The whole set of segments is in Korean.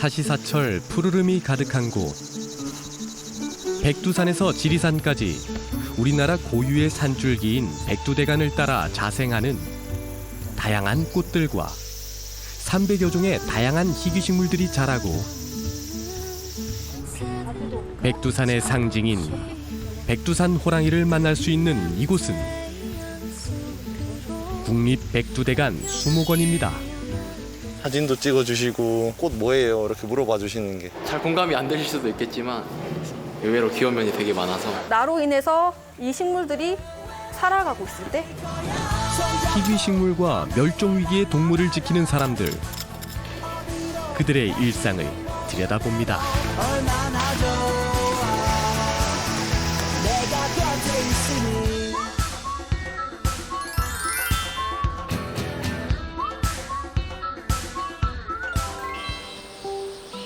사시사철 푸르름이 가득한 곳. 백두산에서 지리산까지 우리나라 고유의 산줄기인 백두대간을 따라 자생하는 다양한 꽃들과 300여 종의 다양한 희귀식물들이 자라고 백두산의 상징인 백두산 호랑이를 만날 수 있는 이곳은 국립백두대간 수목원입니다. 사진도 찍어주시고 꽃 뭐예요? 이렇게 물어봐 주시는 게. 잘 공감이 안 되실 수도 있겠지만 의외로 귀여운 면이 되게 많아서 나로 인해서 이 식물들이 살아가고 있을 때 희귀식물과 멸종위기의 동물을 지키는 사람들, 그들의 일상을 들여다봅니다.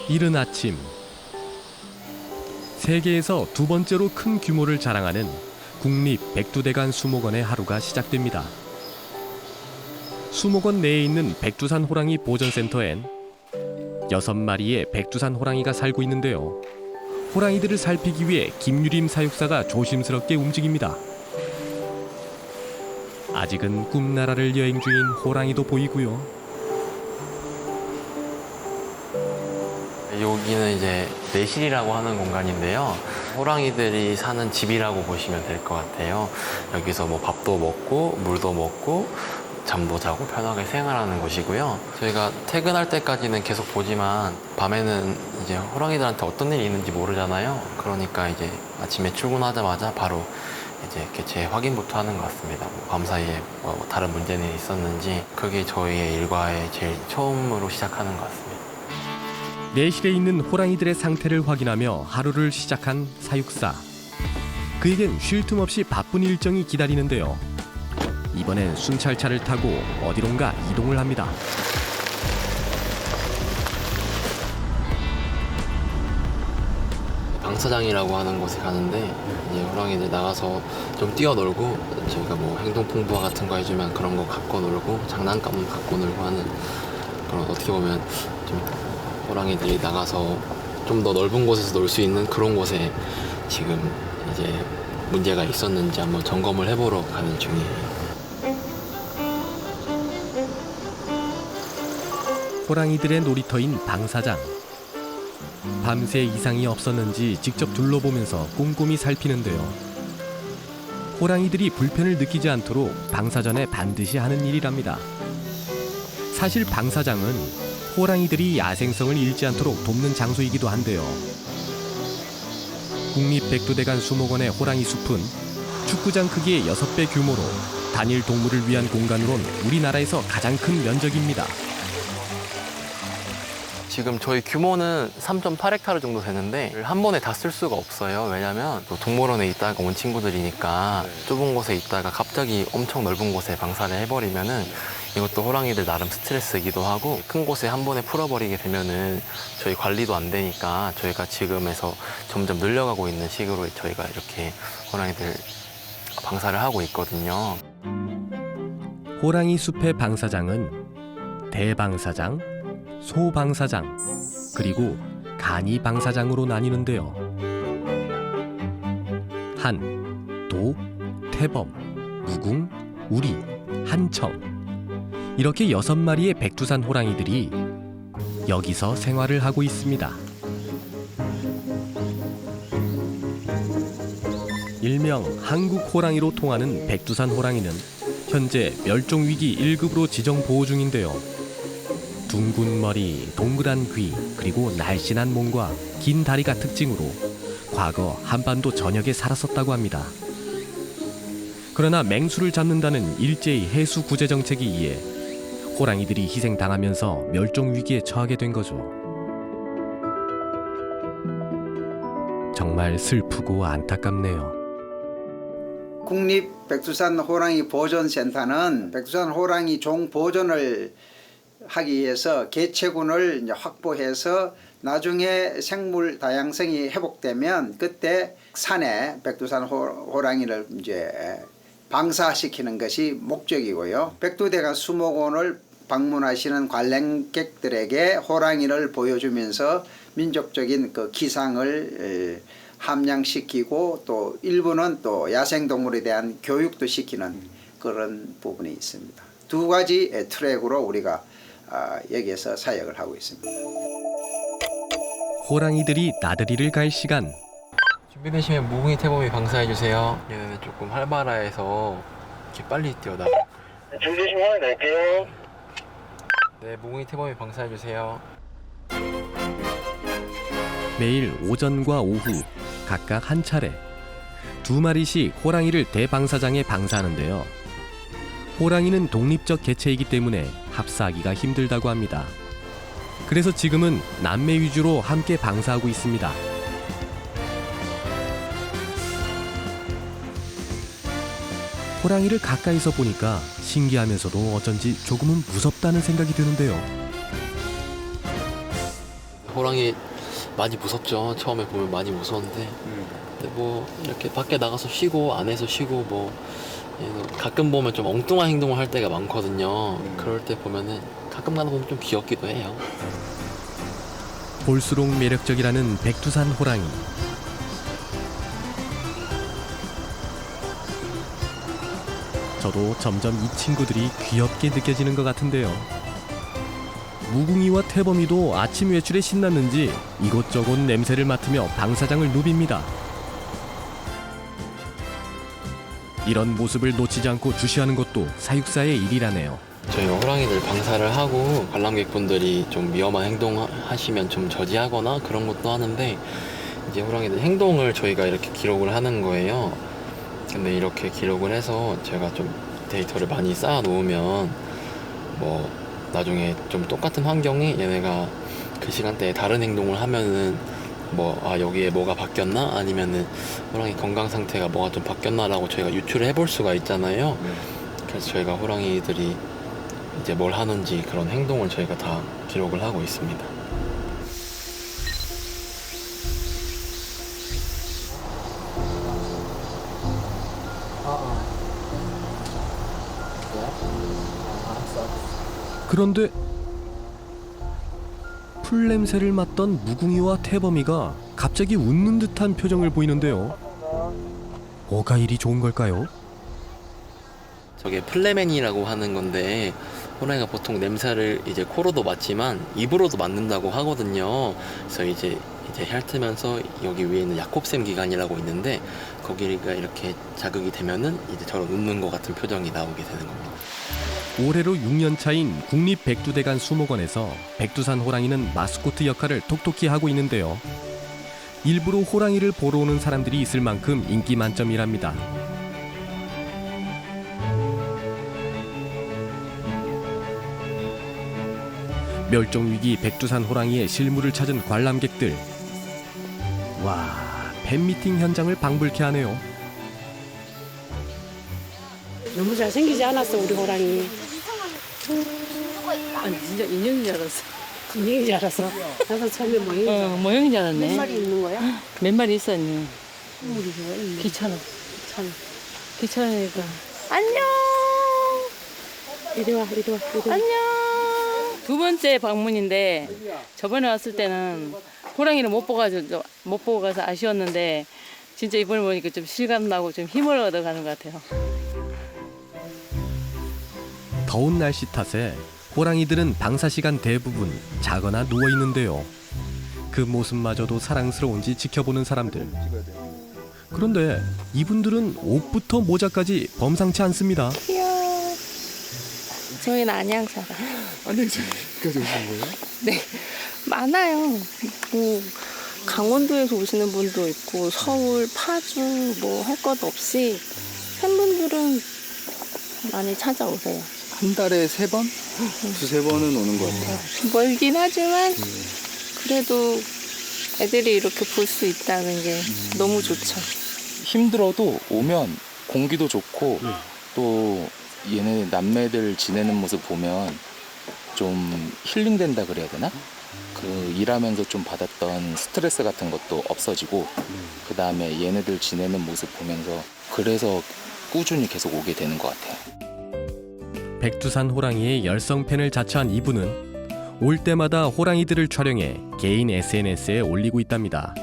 이른 아침, 세계에서 두 번째로 큰 규모를 자랑하는 국립백두대간 수목원의 하루가 시작됩니다. 수목원 내에 있는 백두산 호랑이 보존센터엔 6마리의 백두산 호랑이가 살고 있는데요. 호랑이들을 살피기 위해 김유림 사육사가 조심스럽게 움직입니다. 아직은 꿈나라를 여행 중인 호랑이도 보이고요. 여기는 이제 내실이라고 하는 공간인데요. 호랑이들이 사는 집이라고 보시면 될 것 같아요. 여기서 뭐 밥도 먹고 물도 먹고 잠도 자고 편하게 생활하는 곳이고요. 저희가 퇴근할 때까지는 계속 보지만 밤에는 이제 호랑이들한테 어떤 일이 있는지 모르잖아요. 그러니까 이제 아침에 출근하자마자 바로 이제 이렇게 재확인부터 하는 것 같습니다. 뭐 밤사이에 뭐 다른 문제는 있었는지 그게 저희의 일과의 제일 처음으로 시작하는 것 같습니다. 내실에 있는 호랑이들의 상태를 확인하며 하루를 시작한 사육사. 그에겐 쉴 틈 없이 바쁜 일정이 기다리는데요. 이번엔 순찰차를 타고 어디론가 이동을 합니다. 방사장이라고 하는 곳에 가는데 이제 호랑이들 나가서 좀 뛰어놀고 저희가 뭐 행동풍부화 같은 거 해주면 그런 거 갖고 놀고 장난감 갖고 놀고 하는 그런 어떻게 보면 좀 호랑이들이 나가서 좀 더 넓은 곳에서 놀 수 있는 그런 곳에 지금 이제 문제가 있었는지 한번 점검을 해보러 가는 중이에요. 호랑이들의 놀이터인 방사장. 밤새 이상이 없었는지 직접 둘러보면서 꼼꼼히 살피는데요. 호랑이들이 불편을 느끼지 않도록 방사 전에 반드시 하는 일이랍니다. 사실 방사장은 호랑이들이 야생성을 잃지 않도록 돕는 장소이기도 한데요. 국립백두대간 수목원의 호랑이 숲은 축구장 크기의 6배 규모로 단일 동물을 위한 공간으론 우리나라에서 가장 큰 면적입니다. 지금 저희 규모는 3.8헥타르 정도 되는데 한 번에 다 쓸 수가 없어요. 왜냐면 또 동물원에 있다가 온 친구들이니까 좁은 곳에 있다가 갑자기 엄청 넓은 곳에 방사를 해버리면은 이것도 호랑이들 나름 스트레스이기도 하고 큰 곳에 한 번에 풀어버리게 되면은 저희 관리도 안 되니까 저희가 지금에서 점점 늘려가고 있는 식으로 저희가 이렇게 호랑이들 방사를 하고 있거든요. 호랑이 숲의 방사장은 대방사장, 소방사장, 그리고 간이방사장으로 나뉘는데요. 한, 도, 태범, 무궁, 우리, 한청 이렇게 6마리의 백두산 호랑이들이 여기서 생활을 하고 있습니다. 일명 한국 호랑이로 통하는 백두산 호랑이는 현재 멸종위기 1급으로 지정 보호 중인데요. 둥근 머리, 동그란 귀, 그리고 날씬한 몸과 긴 다리가 특징으로 과거 한반도 전역에 살았었다고 합니다. 그러나 맹수를 잡는다는 일제히 해수 구제 정책에 의해 호랑이들이 희생당하면서 멸종 위기에 처하게 된 거죠. 정말 슬프고 안타깝네요. 국립백두산 호랑이 보존센터는 백두산 호랑이 종 보존을 하기 위해서 개체군을 이제 확보해서 나중에 생물 다양성이 회복되면 그때 산에 백두산 호랑이를 이제 방사시키는 것이 목적이고요. 백두대간 수목원을 방문하시는 관람객들에게 호랑이를 보여주면서 민족적인 그 기상을 함양시키고 또 일부는 또 야생동물에 대한 교육도 시키는 그런 부분이 있습니다. 두 가지 트랙으로 우리가 여기에서 사역을 하고 있습니다. 호랑이들이 나들이를 갈 시간. 준비되시면 무궁이 태범이 방사해주세요. 얘네는 조금 활발해서 이렇게 빨리 뛰어나가. 준비되시면 낼게요. 네, 무궁이 태범이 방사해주세요. 매일 오전과 오후 각각 한 차례 2마리씩 호랑이를 대방사장에 방사하는데요. 호랑이는 독립적 개체이기 때문에 합사하기가 힘들다고 합니다. 그래서 지금은 남매 위주로 함께 방사하고 있습니다. 호랑이를 가까이서 보니까 신기하면서도 어쩐지 조금은 무섭다는 생각이 드는데요. 호랑이 많이 무섭죠. 처음에 보면 많이 무서웠는데 근데 뭐 이렇게 밖에 나가서 쉬고 안에서 쉬고 뭐 가끔 보면 좀 엉뚱한 행동을 할 때가 많거든요. 그럴 때 보면은 가끔가다 보면 좀 귀엽기도 해요. 볼수록 매력적이라는 백두산 호랑이. 저도 점점 이 친구들이 귀엽게 느껴지는 것 같은데요. 무궁이와 태범이도 아침 외출에 신났는지 이곳저곳 냄새를 맡으며 방사장을 누빕니다. 이런 모습을 놓치지 않고 주시하는 것도 사육사의 일이라네요. 저희가 호랑이들 방사를 하고 관람객분들이 좀 위험한 행동 하시면 좀 저지하거나 그런 것도 하는데 이제 호랑이들 행동을 저희가 이렇게 기록을 하는 거예요. 근데 이렇게 기록을 해서 제가 좀 데이터를 많이 쌓아 놓으면 뭐 나중에 좀 똑같은 환경에 얘네가 그 시간대에 다른 행동을 하면은 뭐 여기에 뭐가 바뀌었나 아니면은 호랑이 건강 상태가 뭐가 좀 바뀌었나라고 저희가 유추를 해볼 수가 있잖아요. 그래서 저희가 호랑이들이 이제 뭘 하는지 그런 행동을 저희가 다 기록을 하고 있습니다. 그런데 풀 냄새를 맡던 무궁이와 태범이가 갑자기 웃는 듯한 표정을 보이는데요. 뭐가 이리 좋은 걸까요? 저게 플레멘이라고 하는 건데 호랑이가 보통 냄새를 이제 코로도 맡지만 입으로도 맡는다고 하거든요. 그래서 이제 핥으면서 여기 위에 있는 야콥셈 기관이라고 있는데 거기가 이렇게 자극이 되면은 이제 저런 웃는 것 같은 표정이 나오게 되는 겁니다. 올해로 6년 차인 국립백두대간 수목원에서 백두산 호랑이는 마스코트 역할을 톡톡히 하고 있는데요. 일부러 호랑이를 보러 오는 사람들이 있을 만큼 인기 만점이랍니다. 멸종위기 백두산 호랑이의 실물을 찾은 관람객들. 와, 팬미팅 현장을 방불케 하네요. 너무 잘생기지 않았어 우리 호랑이. 아니 진짜 인형인 줄 알았어. 인형인 줄 알았어. 나도 처음에 모형인 모형인 줄 알았네. 몇 마리 있는 거야? 몇 마리 있었니? 귀찮아. 귀찮으니까. 안녕. 이리 와. 안녕. 두 번째 방문인데 저번에 왔을 때는 호랑이를 못 보고 가서 아쉬웠는데 진짜 이번에 보니까 좀 실감나고 좀 힘을 얻어가는 것 같아요. 더운 날씨 탓에 호랑이들은 방사 시간 대부분 자거나 누워 있는데요. 그 모습마저도 사랑스러운지 지켜보는 사람들. 그런데 이분들은 옷부터 모자까지 범상치 않습니다. 귀여워. 저희는 안양 살아요. 안양까지 오신 거예요? 네, 많아요. 강원도에서 오시는 분도 있고 서울, 파주 뭐 할 것 없이 팬분들은 많이 찾아오세요. 한 달에 3번? 두세 번은 오는 것 같아요. 멀긴 하지만 그래도 애들이 이렇게 볼 수 있다는 게 너무 좋죠. 힘들어도 오면 공기도 좋고 또 얘네 남매들 지내는 모습 보면 좀 힐링된다 그래야 되나? 그 일하면서 좀 받았던 스트레스 같은 것도 없어지고 그 다음에 얘네들 지내는 모습 보면서 그래서 꾸준히 계속 오게 되는 것 같아요. 백두산 호랑이의 열성팬을 자처한 이분은 올 때마다 호랑이들을 촬영해 개인 SNS에 올리고 있답니다.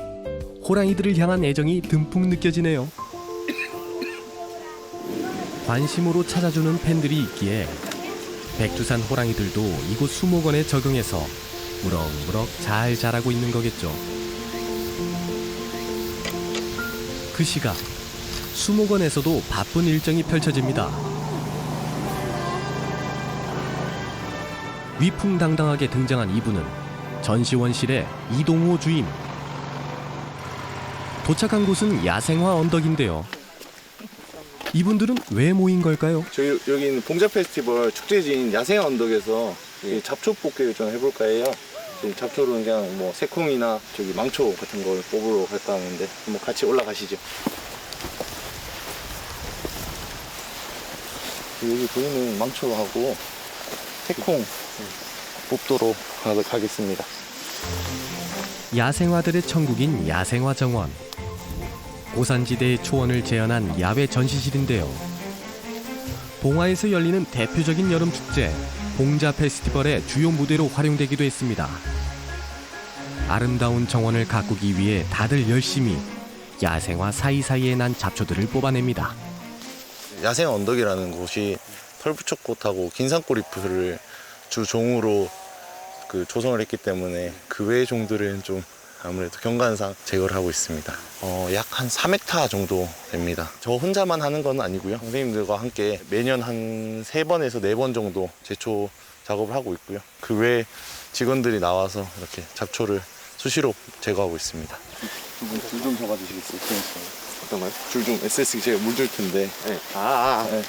호랑이들을 향한 애정이 듬뿍 느껴지네요. 관심으로 찾아주는 팬들이 있기에 백두산 호랑이들도 이곳 수목원에 적응해서 무럭무럭 잘 자라고 있는 거겠죠. 그 시각 수목원에서도 바쁜 일정이 펼쳐집니다. 위풍당당하게 등장한 이분은 전시원실의 이동호 주임. 도착한 곳은 야생화 언덕인데요. 이분들은 왜 모인 걸까요? 저희 여기는 봉자 페스티벌 축제지인 야생 언덕에서 잡초 뽑기를 좀 해볼까 해요. 잡초로 그냥 뭐 새콩이나 저기 망초 같은 걸 뽑으러 갈까 하는데 한번 같이 올라가시죠. 여기 보이는 망초하고 새콩 뽑도록 가겠습니다. 야생화들의 천국인 야생화 정원. 고산지대의 초원을 재현한 야외 전시실인데요. 봉화에서 열리는 대표적인 여름 축제 봉자 페스티벌의 주요 무대로 활용되기도 했습니다. 아름다운 정원을 가꾸기 위해 다들 열심히 야생화 사이사이에 난 잡초들을 뽑아냅니다. 야생 언덕이라는 곳이 털부처꽃하고 긴산꼬리풀을 주 종으로 조성을 했기 때문에 그 외의 종들은 좀 아무래도 경관상 제거를 하고 있습니다. 약 한 3헥타 정도 됩니다. 저 혼자만 하는 건 아니고요. 선생님들과 함께 매년 한 3번에서 4번 정도 제초 작업을 하고 있고요. 그 외에 직원들이 나와서 이렇게 잡초를 수시로 제거하고 있습니다. 두 분 줄 좀 잡아주시겠어요? 어떤가요? 줄 좀 SSG 제가 물 줄 텐데. 네. 네.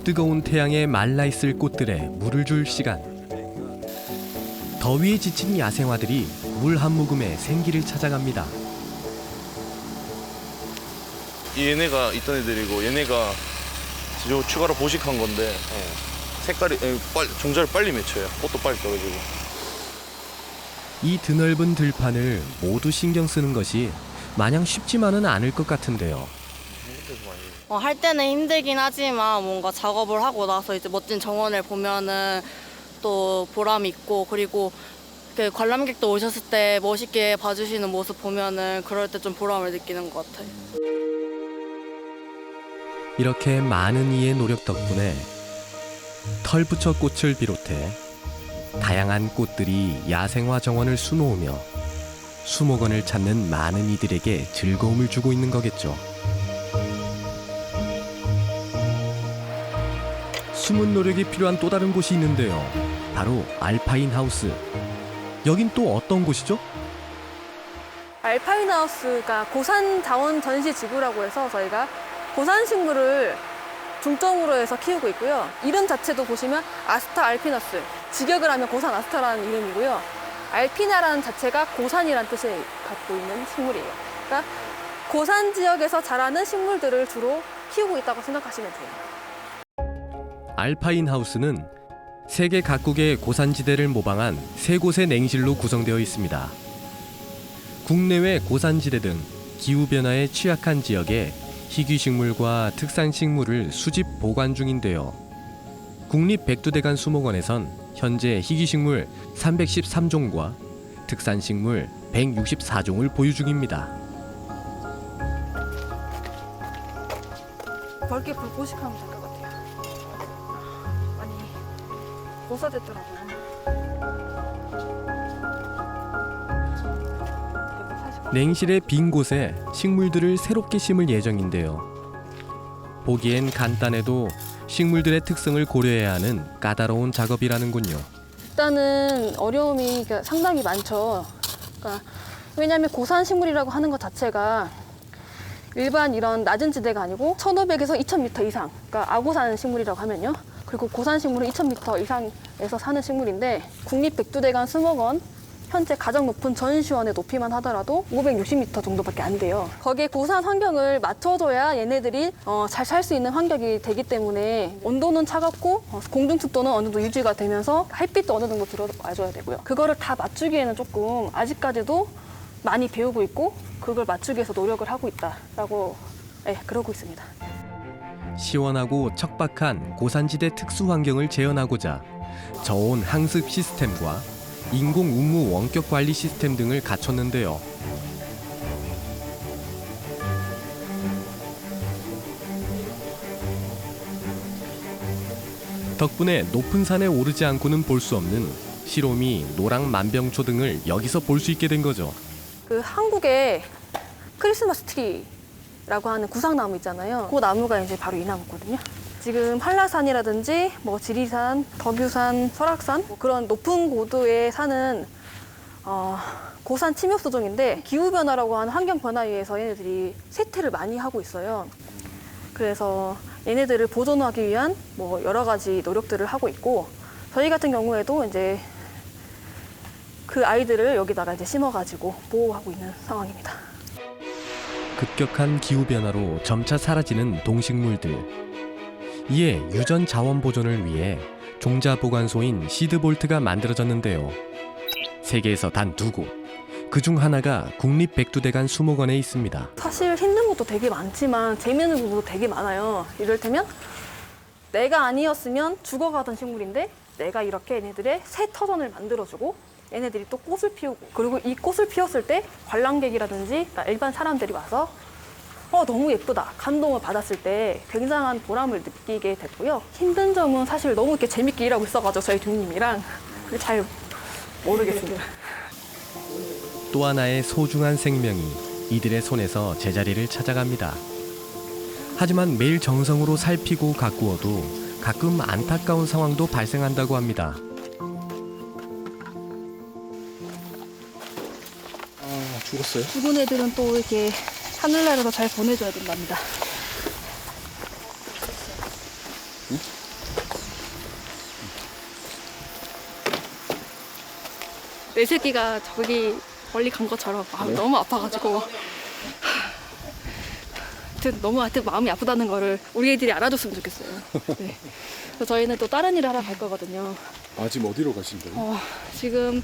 뜨거운 태양에 말라있을 꽃들에 물을 줄 시간. 더위에 지친 야생화들이 물 한 모금에 생기를 찾아갑니다. 얘네가 있던 애들이고 얘네가 추가로 보식한 건데 색깔이 종자를 빨리 맺혀요. 꽃도 빨리 떨어지고. 이 드넓은 들판을 모두 신경 쓰는 것이 마냥 쉽지만은 않을 것 같은데요. 할 때는 힘들긴 하지만 뭔가 작업을 하고 나서 이제 멋진 정원을 보면은 또 보람이 있고, 그리고 관람객도 오셨을 때 멋있게 봐주시는 모습 보면은 그럴 때 좀 보람을 느끼는 것 같아요. 이렇게 많은 이의 노력 덕분에 털부처 꽃을 비롯해 다양한 꽃들이 야생화 정원을 수놓으며 수목원을 찾는 많은 이들에게 즐거움을 주고 있는 거겠죠. 숨은 노력이 필요한 또 다른 곳이 있는데요. 바로 알파인 하우스. 여긴 또 어떤 곳이죠? 알파인 하우스가 고산 자원 전시 지구라고 해서 저희가 고산 식물을 중점으로 해서 키우고 있고요. 이름 자체도 보시면 아스타 알피너스, 직역을 하면 고산 아스타라는 이름이고요. 알피나라는 자체가 고산이라는 뜻을 갖고 있는 식물이에요. 그러니까 고산 지역에서 자라는 식물들을 주로 키우고 있다고 생각하시면 돼요. 알파인 하우스는 세계 각국의 고산지대를 모방한 3곳의 냉실로 구성되어 있습니다. 국내외 고산지대 등 기후변화에 취약한 지역에 희귀식물과 특산식물을 수집 보관 중인데요. 국립백두대간 수목원에선 현재 희귀식물 313종과 특산식물 164종을 보유 중입니다. 넓게 보식하면 될 것 같아요. 많이 고사됐더라고요. 냉실의 빈 곳에 식물들을 새롭게 심을 예정인데요. 보기엔 간단해도 식물들의 특성을 고려해야 하는 까다로운 작업이라는군요. 일단은 어려움이 상당히 많죠. 그러니까 왜냐하면 고산 식물이라고 하는 것 자체가 일반 이런 낮은 지대가 아니고 1500에서 2000m 이상, 그러니까 아고산 식물이라고 하면요. 그리고 고산 식물은 2000m 이상에서 사는 식물인데 국립백두대간 수목원 현재 가장 높은 전시원의 높이만 하더라도 560m 정도밖에 안 돼요. 거기에 고산 환경을 맞춰줘야 얘네들이 잘 살 수 있는 환경이 되기 때문에 온도는 차갑고 공중 습도는 어느 정도 유지가 되면서 햇빛도 어느 정도 들어와줘야 되고요. 그거를 다 맞추기에는 조금 아직까지도 많이 배우고 있고 그걸 맞추기 위해서 노력을 하고 있다라고 그러고 있습니다. 시원하고 척박한 고산지대 특수 환경을 재현하고자 저온 항습 시스템과 인공 운무 원격 관리 시스템 등을 갖췄는데요. 덕분에 높은 산에 오르지 않고는 볼 수 없는 시로미, 노랑 만병초 등을 여기서 볼 수 있게 된 거죠. 그 한국의 크리스마스 트리라고 하는 구상나무 있잖아요. 그 나무가 이제 바로 이 나무거든요. 지금 한라산이라든지 뭐 지리산, 덕유산, 설악산 그런 높은 고도의 산은 고산 침엽소종인데 기후변화라고 하는 환경변화에 의해서 얘네들이 쇠퇴를 많이 하고 있어요. 그래서 얘네들을 보존하기 위한 뭐 여러 가지 노력들을 하고 있고 저희 같은 경우에도 이제 그 아이들을 여기다가 이제 심어가지고 보호하고 있는 상황입니다. 급격한 기후변화로 점차 사라지는 동식물들. 이에 유전 자원 보존을 위해 종자 보관소인 시드볼트가 만들어졌는데요. 세계에서 단 2곳, 그중 하나가 국립백두대간 수목원에 있습니다. 사실 힘든 것도 되게 많지만 재미있는 부분도 되게 많아요. 이를테면 내가 아니었으면 죽어가던 식물인데 내가 이렇게 얘네들의 새 터전을 만들어주고 얘네들이 또 꽃을 피우고 그리고 이 꽃을 피웠을 때 관람객이라든지 일반 사람들이 와서 너무 예쁘다 감동을 받았을 때 굉장한 보람을 느끼게 됐고요. 힘든 점은 사실 너무 이렇게 재밌게 일하고 있어가지고 저희 교수님이랑 잘 모르겠습니다. 또 하나의 소중한 생명이 이들의 손에서 제자리를 찾아갑니다. 하지만 매일 정성으로 살피고 가꾸어도 가끔 안타까운 상황도 발생한다고 합니다. 죽었어요? 죽은 애들은 또 이렇게 하늘나라로 잘 보내줘야 된답니다. 내 새끼가 저기 멀리 간 것처럼 너무 아파가지고 하여튼 마음이 아프다는 거를 우리 애들이 알아줬으면 좋겠어요. 네. 그래서 저희는 또 다른 일을 하러 갈 거거든요. 지금 어디로 가신 거예요? 지금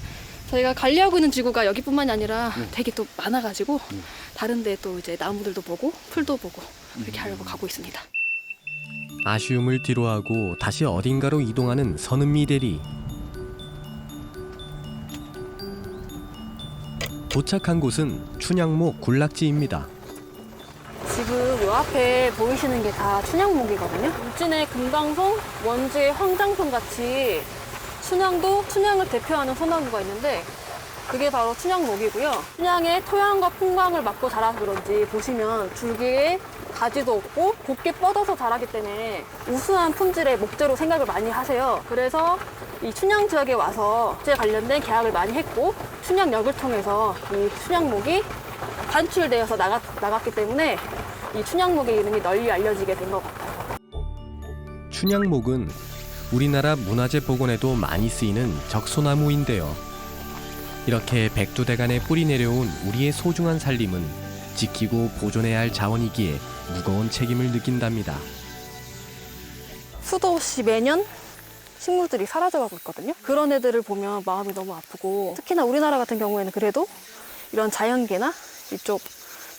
저희가 관리하고 있는 지구가 여기뿐만이 아니라 되게 또 많아가지고 다른 데 또 이제 나무들도 보고 풀도 보고 그렇게 하려고 가고 있습니다. 아쉬움을 뒤로하고 다시 어딘가로 이동하는 선은미 대리. 도착한 곳은 춘향목 군락지입니다. 지금 요 앞에 보이시는 게 다 춘향목이거든요. 울진의 금강송, 원주의 황장송 같이 춘향도 춘향을 대표하는 소나무가 있는데 그게 바로 춘향목이고요. 춘향의 토양과 풍광을 맞고 자라서 그런지 보시면 줄기에 가지도 없고 곱게 뻗어서 자라기 때문에 우수한 품질의 목재로 생각을 많이 하세요. 그래서 이 춘향 지역에 와서 목재 관련된 계약을 많이 했고 춘향역을 통해서 이 춘향목이 반출되어서 나갔기 때문에 이 춘향목의 이름이 널리 알려지게 된 것 같아요. 춘향목은 우리나라 문화재 복원에도 많이 쓰이는 적소나무인데요. 이렇게 백두대간에 뿌리 내려온 우리의 소중한 살림은 지키고 보존해야 할 자원이기에 무거운 책임을 느낀답니다. 수도 없이 매년 식물들이 사라져가고 있거든요. 그런 애들을 보면 마음이 너무 아프고 특히나 우리나라 같은 경우에는 그래도 이런 자연계나 이쪽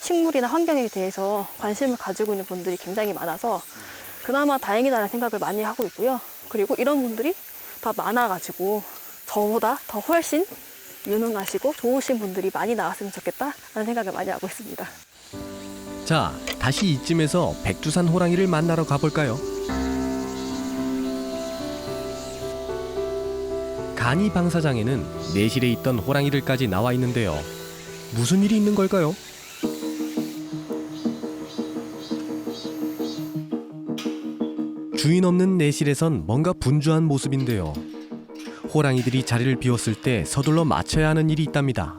식물이나 환경에 대해서 관심을 가지고 있는 분들이 굉장히 많아서 그나마 다행이다라는 생각을 많이 하고 있고요. 그리고 이런 분들이 더 많아가지고 저보다 더 훨씬 유능하시고 좋으신 분들이 많이 나왔으면 좋겠다라는 생각을 많이 하고 있습니다. 자, 다시 이쯤에서 백두산 호랑이를 만나러 가볼까요? 간이 방사장에는 내실에 있던 호랑이들까지 나와 있는데요. 무슨 일이 있는 걸까요? 주인 없는 내실에선 뭔가 분주한 모습인데요. 호랑이들이 자리를 비웠을 때 서둘러 마쳐야 하는 일이 있답니다.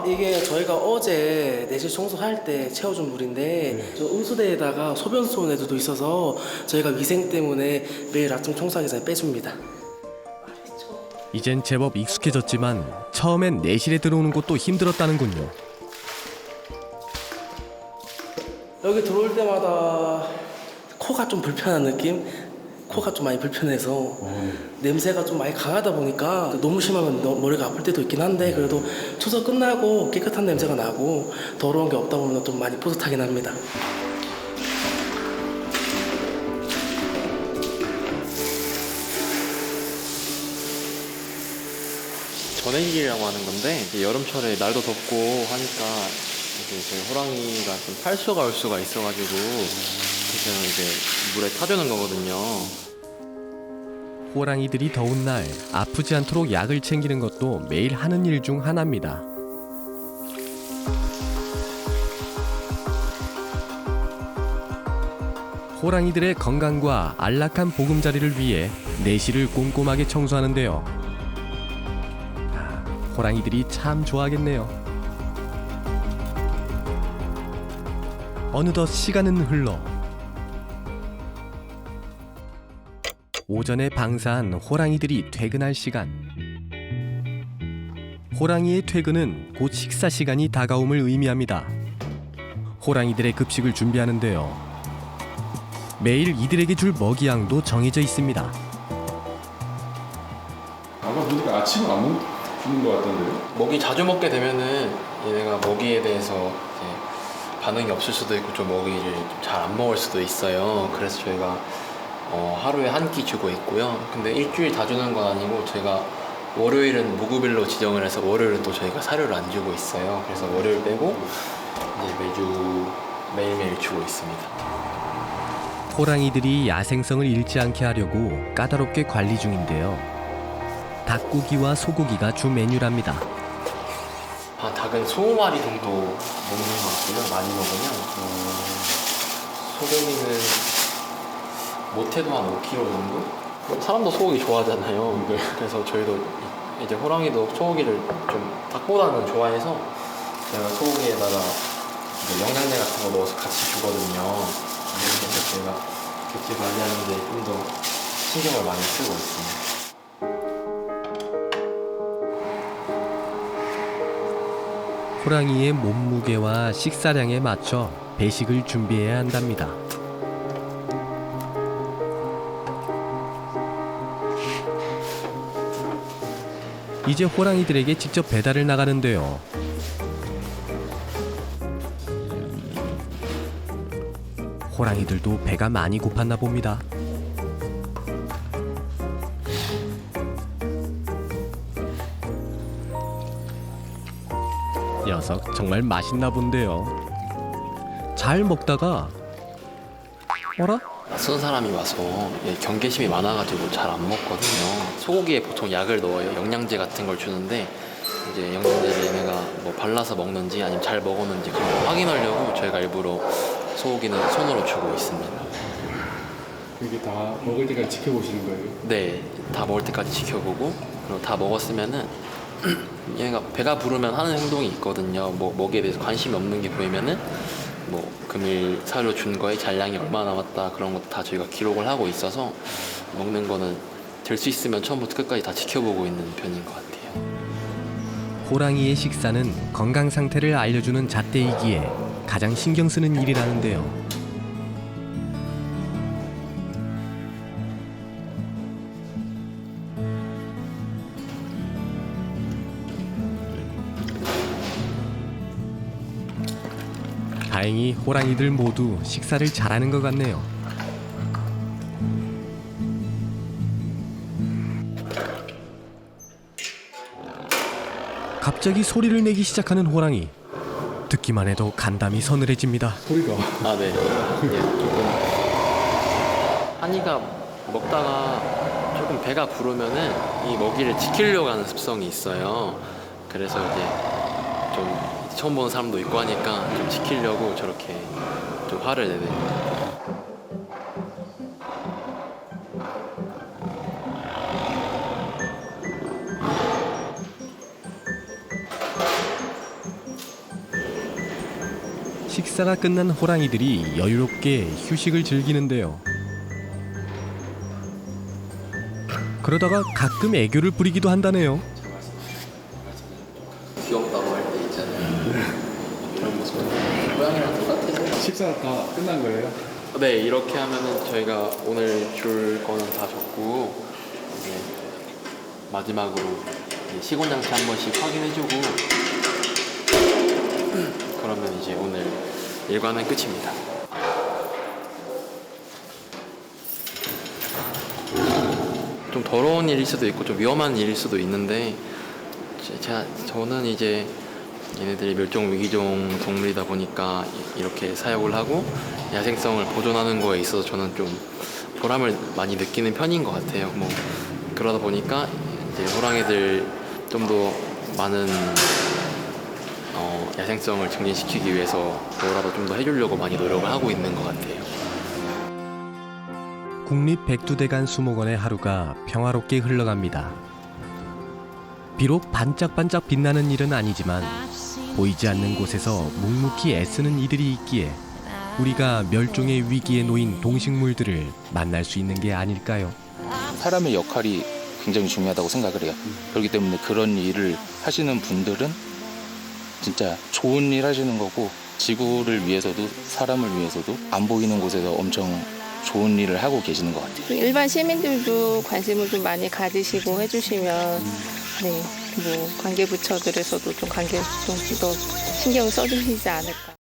이게 저희가 어제 내실 청소할 때 채워준 물인데 저 음수대에다가 소변 쏘는 애들도 있어서 저희가 위생 때문에 매일 아침 청소하기 전에 빼줍니다. 이젠 제법 익숙해졌지만 처음엔 내실에 들어오는 것도 힘들었다는군요. 여기 들어올 때마다 코가 좀 불편한 느낌? 코가 좀 많이 불편해서 냄새가 좀 많이 강하다 보니까 너무 심하면 머리가 아플 때도 있긴 한데 그래도 추석 끝나고 깨끗한 냄새가 나고 더러운 게 없다 보면 좀 많이 뿌듯하긴 합니다. 전해질이라고 하는 건데 이제 여름철에 날도 덥고 하니까 이제 저희 호랑이가 좀 탈수가 올 수가 있어가지고 그래서 이제 물에 타주는 거거든요. 호랑이들이 더운 날 아프지 않도록 약을 챙기는 것도 매일 하는 일 중 하나입니다. 호랑이들의 건강과 안락한 보금자리를 위해 내실을 꼼꼼하게 청소하는데요. 호랑이들이 참 좋아하겠네요. 어느덧 시간은 흘러 오전에 방사한 호랑이들이 퇴근할 시간. 호랑이의 퇴근은 곧 식사 시간이 다가옴을 의미합니다. 호랑이들의 급식을 준비하는데요. 매일 이들에게 줄 먹이양도 정해져 있습니다. 아까 보니까 아침을 안 먹는 것 같던데요? 먹이 자주 먹게 되면은 얘네가 먹이에 대해서 이제 반응이 없을 수도 있고 좀 먹이를 잘 안 먹을 수도 있어요. 그래서 저희가 하루에 한 끼 주고 있고요. 근데 일주일 다 주는 건 아니고 제가 월요일은 무급일로 지정을 해서 월요일은 또 저희가 사료를 안 주고 있어요. 그래서 월요일 빼고 이제 매일매일 주고 있습니다. 호랑이들이 야생성을 잃지 않게 하려고 까다롭게 관리 중인데요. 닭고기와 소고기가 주 메뉴랍니다. 닭은 20마리 정도 먹는 것 같고요. 많이 먹으면 소고기는 못해도 한 5kg 정도? 사람도 소고기 좋아하잖아요. 그래서 저희도 이제 호랑이도 소고기를 좀 닭보다는 좋아해서 제가 소고기에다가 영양제 같은 거 넣어서 같이 주거든요. 그래서 제가 격지 관리하는데 좀 더 신경을 많이 쓰고 있습니다. 호랑이의 몸무게와 식사량에 맞춰 배식을 준비해야 한답니다. 이제 호랑이들에게 직접 배달을 나가는데요. 호랑이들도 배가 많이 고팠나 봅니다. 녀석 정말 맛있나 본데요. 잘 먹다가 어라? 낯선 사람이 와서 경계심이 많아가지고 잘 안 먹거든요. 소고기에 보통 약을 넣어요. 영양제 같은 걸 주는데 이제 영양제를 얘네가 뭐 발라서 먹는지 아니면 잘 먹었는지 그런 거 확인하려고 저희가 일부러 소고기는 손으로 주고 있습니다. 이게 다 먹을 때까지 지켜보시는 거예요? 네, 다 먹을 때까지 지켜보고 그리고 다 먹었으면은 얘가 배가 부르면 하는 행동이 있거든요. 뭐 먹이에 대해서 관심이 없는 게 보이면은 뭐 금일 사료 준 거에 잔량이 얼마나 남았다 그런 것도 다 저희가 기록을 하고 있어서 먹는 거는 될 수 있으면 처음부터 끝까지 다 지켜보고 있는 편인 것 같아요. 호랑이의 식사는 건강 상태를 알려주는 잣대이기에 가장 신경 쓰는 일이라는데요. 다행히 호랑이들 모두 식사를 잘하는 것 같네요. 갑자기 소리를 내기 시작하는 호랑이. 듣기만 해도 간담이 서늘해집니다. 소리가. 아, 네. 조금 한이가 먹다가 조금 배가 부르면은 이 먹이를 지키려고 하는 습성이 있어요. 그래서 이제 좀 처음 보는 사람도 있고 하니까 좀 지키려고 저렇게 좀 화를 내네요. 식사가 끝난 호랑이들이 여유롭게 휴식을 즐기는데요. 그러다가 가끔 애교를 부리기도 한다네요. 귀엽다고 할 때 있잖아요. 이런 모습. 고양이랑 똑같아요. 식사 다 끝난 거예요? 네, 이렇게 하면은 저희가 오늘 줄 거는 다 줬고 이제 마지막으로 이제 시공 장치 한 번씩 확인해주고 그러면 이제 오늘 일과는 끝입니다. 좀 더러운 일일 수도 있고 좀 위험한 일일 수도 있는데 저는 이제 얘네들이 멸종 위기종 동물이다 보니까 이렇게 사육을 하고 야생성을 보존하는 거에 있어서 저는 좀 보람을 많이 느끼는 편인 것 같아요. 뭐 그러다 보니까 이제 호랑이들 좀 더 많은 야생성을 증진시키기 위해서 뭐라도 좀 더 해주려고 많이 노력을 하고 있는 것 같아요. 국립백두대간 수목원의 하루가 평화롭게 흘러갑니다. 비록 반짝반짝 빛나는 일은 아니지만 보이지 않는 곳에서 묵묵히 애쓰는 이들이 있기에 우리가 멸종의 위기에 놓인 동식물들을 만날 수 있는 게 아닐까요? 사람의 역할이 굉장히 중요하다고 생각을 해요. 그렇기 때문에 그런 일을 하시는 분들은 진짜 좋은 일 하시는 거고 지구를 위해서도 사람을 위해서도 안 보이는 곳에서 엄청 좋은 일을 하고 계시는 것 같아요. 일반 시민들도 관심을 좀 많이 가지시고 해주시면 네, 뭐 관계부처들에서도 좀 더 신경을 써주시지 않을까.